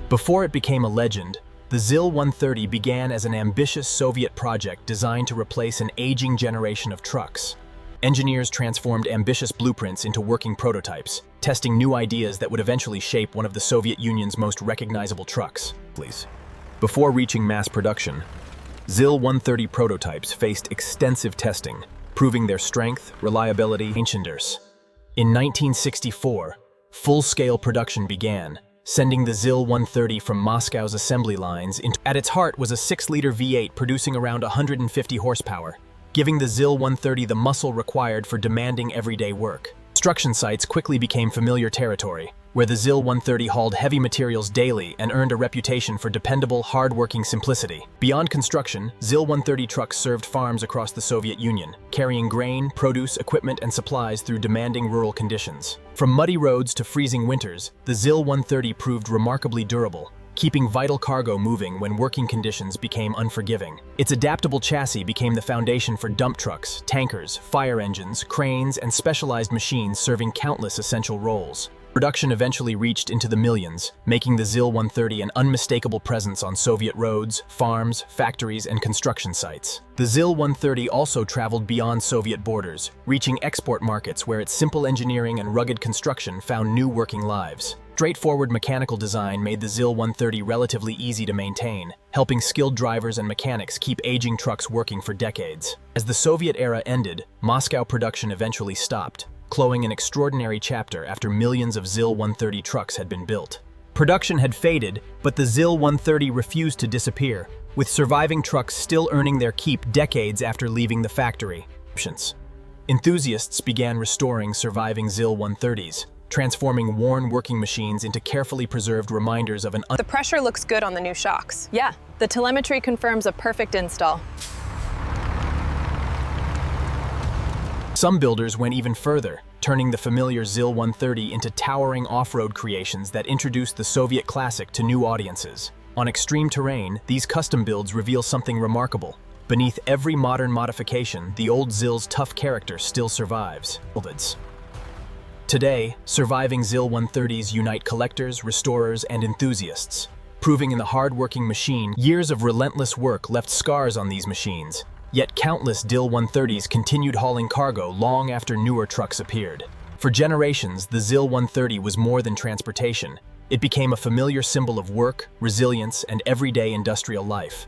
Before it became a legend, the ZIL-130 began as an ambitious Soviet project designed to replace an aging generation of trucks. Engineers transformed ambitious blueprints into working prototypes, testing new ideas that would eventually shape one of the Soviet Union's most recognizable trucks. Before reaching mass production, ZIL-130 prototypes faced extensive testing, proving their strength, reliability, and endurance. In 1964, full-scale production began, sending the ZIL-130 from Moscow's assembly lines into. At its heart was a 6-liter V8 producing around 150 horsepower, giving the ZIL-130 the muscle required for demanding everyday work. Construction sites quickly became familiar territory, where the ZIL-130 hauled heavy materials daily and earned a reputation for dependable, hard-working simplicity. Beyond construction, ZIL-130 trucks served farms across the Soviet Union, carrying grain, produce, equipment, and supplies through demanding rural conditions. From muddy roads to freezing winters, the ZIL-130 proved remarkably durable, keeping vital cargo moving when working conditions became unforgiving. Its adaptable chassis became the foundation for dump trucks, tankers, fire engines, cranes, and specialized machines serving countless essential roles. Production eventually reached into the millions, making the ZIL-130 an unmistakable presence on Soviet roads, farms, factories, and construction sites. The ZIL-130 also traveled beyond Soviet borders, reaching export markets where its simple engineering and rugged construction found new working lives. Straightforward mechanical design made the ZIL-130 relatively easy to maintain, helping skilled drivers and mechanics keep aging trucks working for decades. As the Soviet era ended, Moscow production eventually stopped, closing an extraordinary chapter after millions of ZIL-130 trucks had been built. Production had faded, but the ZIL-130 refused to disappear, with surviving trucks still earning their keep decades after leaving the factory. Enthusiasts began restoring surviving ZIL-130s, transforming worn working machines into carefully preserved reminders of an The pressure looks good on the new shocks. Yeah, the telemetry confirms a perfect install. Some builders went even further, turning the familiar ZIL-130 into towering off-road creations that introduced the Soviet classic to new audiences. On extreme terrain, these custom builds reveal something remarkable. Beneath every modern modification, the old ZIL's tough character still survives. Today, surviving ZIL-130s unite collectors, restorers, and enthusiasts. Proving in the hard-working machine, years of relentless work left scars on these machines. Yet countless ZIL-130s continued hauling cargo long after newer trucks appeared. For generations, the ZIL-130 was more than transportation. It became a familiar symbol of work, resilience, and everyday industrial life.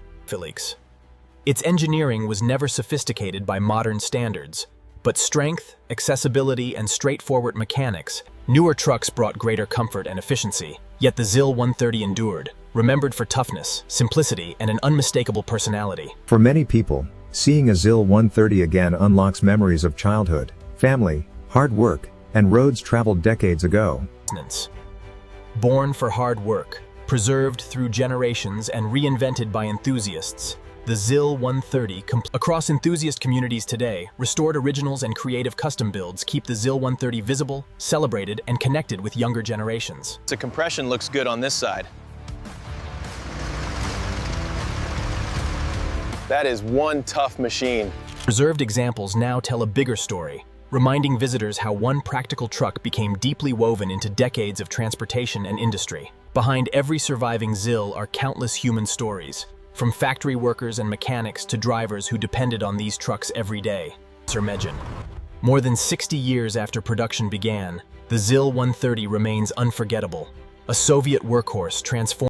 Its engineering was never sophisticated by modern standards, but strength, accessibility, and straightforward mechanics, newer trucks brought greater comfort and efficiency. Yet the ZIL-130 endured, remembered for toughness, simplicity, and an unmistakable personality. For many people, seeing a ZIL-130 again unlocks memories of childhood, family, hard work, and roads traveled decades ago. Born for hard work, preserved through generations, and reinvented by enthusiasts, the ZIL-130 across enthusiast communities today, restored originals and creative custom builds keep the ZIL-130 visible, celebrated, and connected with younger generations. The compression looks good on this side. That is one tough machine. Preserved examples now tell a bigger story, reminding visitors how one practical truck became deeply woven into decades of transportation and industry. Behind every surviving ZIL are countless human stories, from factory workers and mechanics to drivers who depended on these trucks every day. More than 60 years after production began, the ZIL-130 remains unforgettable, a Soviet workhorse transformed